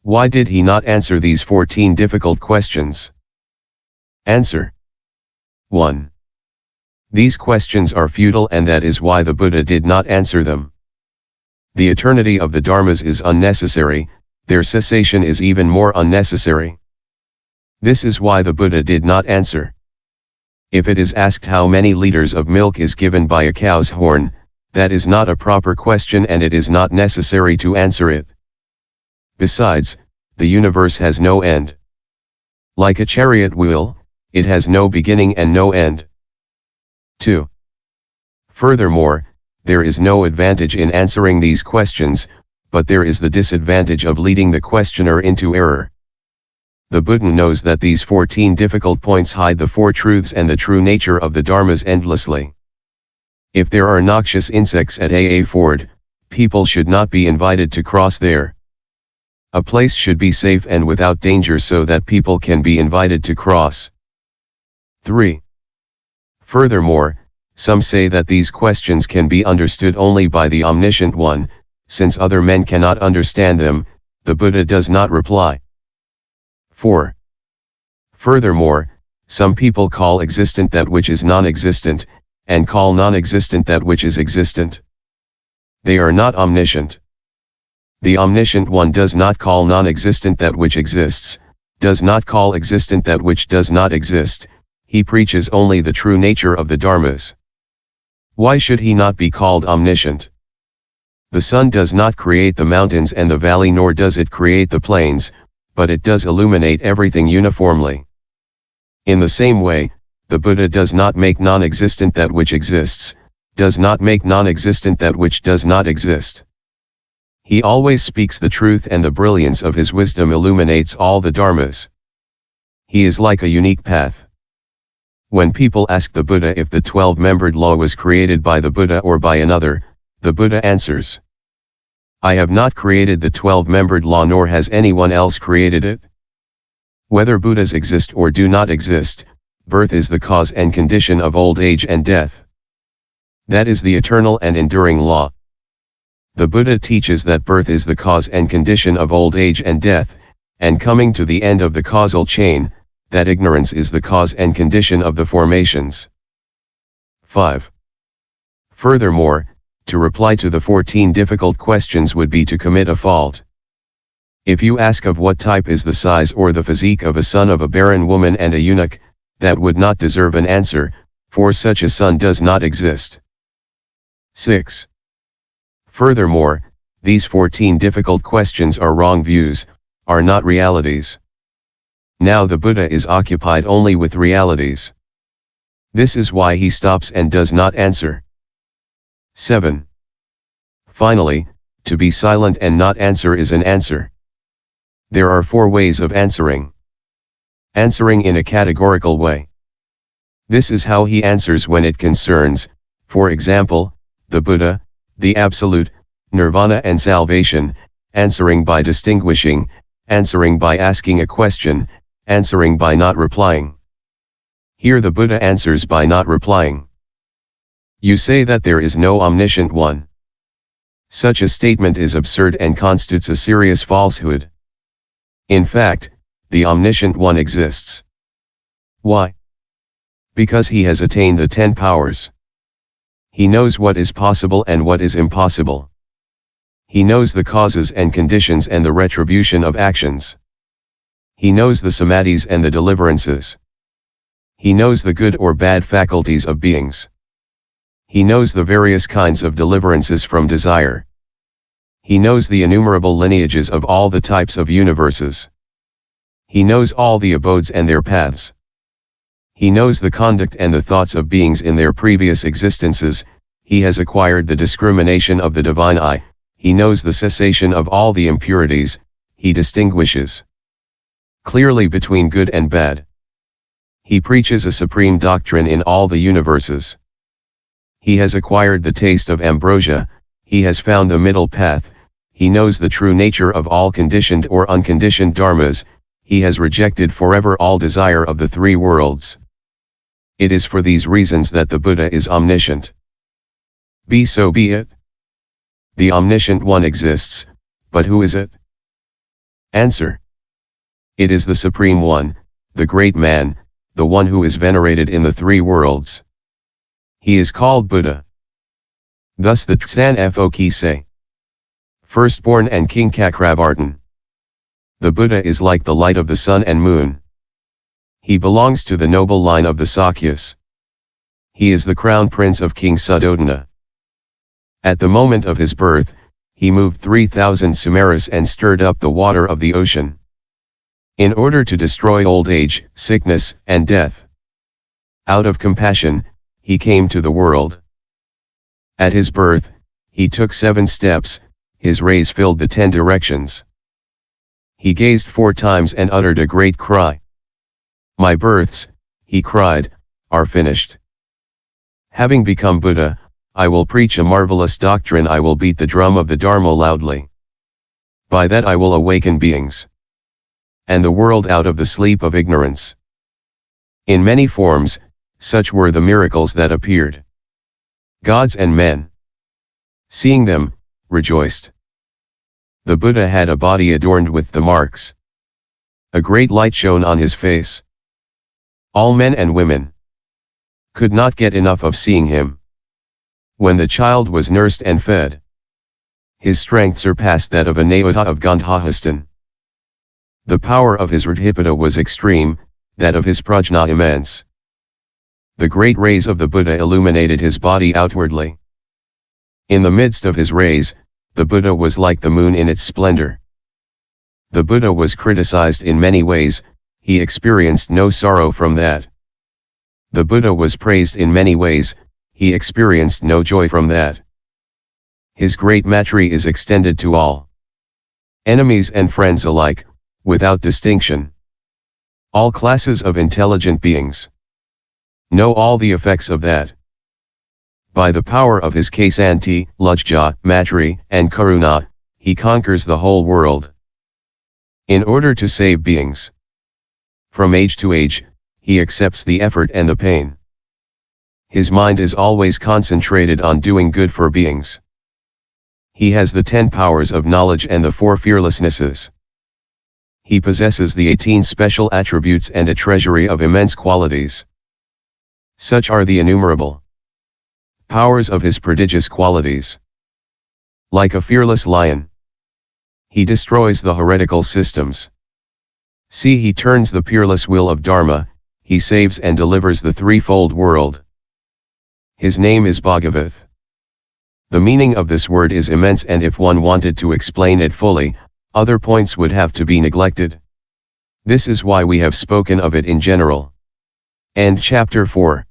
Why did he not answer these 14 difficult questions? Answer. 1. These questions are futile, and that is why the Buddha did not answer them. The eternity of the dharmas is unnecessary, their cessation is even more unnecessary. This is why the Buddha did not answer. If it is asked how many liters of milk is given by a cow's horn, that is not a proper question, and it is not necessary to answer it. Besides, the universe has no end. Like a chariot wheel, it has no beginning and no end. 2. Furthermore, there is no advantage in answering these questions, but there is the disadvantage of leading the questioner into error. The Buddha knows that these 14 difficult points hide the four truths and the true nature of the dharmas endlessly. If there are noxious insects at a ford, people should not be invited to cross there. A place should be safe and without danger so that people can be invited to cross. 3. Furthermore, some say that these questions can be understood only by the omniscient one. Since other men cannot understand them, the Buddha does not reply. 4. Furthermore, some people call existent that which is non-existent, and call non-existent that which is existent. They are not omniscient. The omniscient one does not call non-existent that which exists, does not call existent that which does not exist. He preaches only the true nature of the dharmas. Why should he not be called omniscient? The sun does not create the mountains and the valley, nor does it create the plains, but it does illuminate everything uniformly. In the same way, the Buddha does not make non-existent that which exists, does not make non-existent that which does not exist. He always speaks the truth, and the brilliance of his wisdom illuminates all the dharmas. He is like a unique path. When people ask the Buddha if the 12-membered law was created by the Buddha or by another, the Buddha answers, I have not created the 12-membered law, nor has anyone else created it. Whether Buddhas exist or do not exist, birth is the cause and condition of old age and death. That is the eternal and enduring law. The Buddha teaches that birth is the cause and condition of old age and death, and coming to the end of the causal chain, that ignorance is the cause and condition of the formations. 5. Furthermore, to reply to the 14 difficult questions would be to commit a fault. If you ask of what type is the size or the physique of a son of a barren woman and a eunuch, that would not deserve an answer, for such a son does not exist. 6. Furthermore, these 14 difficult questions are wrong views, are not realities. Now the Buddha is occupied only with realities. This is why he stops and does not answer. 7. Finally, to be silent and not answer is an answer. There are 4 ways of answering. Answering in a categorical way. This is how he answers when it concerns, for example, the Buddha, the Absolute, Nirvana and salvation, answering by distinguishing, answering by asking a question, answering by not replying. Here the Buddha answers by not replying. You say that there is no omniscient one. Such a statement is absurd and constitutes a serious falsehood. In fact, the omniscient one exists. Why? Because he has attained the 10 powers. He knows what is possible and what is impossible. He knows the causes and conditions and the retribution of actions. He knows the samadhis and the deliverances. He knows the good or bad faculties of beings. He knows the various kinds of deliverances from desire. He knows the innumerable lineages of all the types of universes. He knows all the abodes and their paths. He knows the conduct and the thoughts of beings in their previous existences. He has acquired the discrimination of the divine eye. He knows the cessation of all the impurities. He distinguishes clearly between good and bad. He preaches a supreme doctrine in all the universes. He has acquired the taste of ambrosia. He has found the middle path. He knows the true nature of all conditioned or unconditioned dharmas. He has rejected forever all desire of the 3 worlds. It is for these reasons that the Buddha is omniscient. So be it. The omniscient one exists, but who is it? Answer. It is the Supreme One, the Great Man, the one who is venerated in the three worlds. He is called Buddha. Thus the Tsan Fok say. Firstborn and King Cakravartin. The Buddha is like the light of the sun and moon. He belongs to the noble line of the Sakyas. He is the crown prince of King Suddhodana. At the moment of his birth, he moved 3,000 Sumeras and stirred up the water of the ocean. In order to destroy old age, sickness, and death. Out of compassion, he came to the world. At his birth, he took 7 steps, his rays filled the 10 directions. He gazed 4 times and uttered a great cry. My births, he cried, are finished. Having become Buddha, I will preach a marvelous doctrine. I will beat the drum of the Dharma loudly. By that I will awaken beings and the world out of the sleep of ignorance. In many forms, such were the miracles that appeared. Gods and men, seeing them, rejoiced. The Buddha had a body adorned with the marks. A great light shone on his face. All men and women could not get enough of seeing him. When the child was nursed and fed, his strength surpassed that of a Nayota of Gandhahastan. The power of his Radhipada was extreme, that of his Prajna immense. The great rays of the Buddha illuminated his body outwardly. In the midst of his rays, the Buddha was like the moon in its splendor. The Buddha was criticized in many ways, he experienced no sorrow from that. The Buddha was praised in many ways, he experienced no joy from that. His great matri is extended to all. Enemies and friends alike, without distinction. All classes of intelligent beings know all the effects of that. By the power of his Kasanti, Lujja, Matri, and Karuna, he conquers the whole world. In order to save beings from age to age, he accepts the effort and the pain. His mind is always concentrated on doing good for beings. He has the 10 powers of knowledge and the 4 fearlessnesses. He possesses the 18 special attributes and a treasury of immense qualities. Such are the innumerable powers of his prodigious qualities. Like a fearless lion, he destroys the heretical systems. See, he turns the peerless wheel of Dharma, he saves and delivers the threefold world. His name is BHAGAVAT. The meaning of this word is immense, and if one wanted to explain it fully, other points would have to be neglected. This is why we have spoken of it in general. End chapter 4.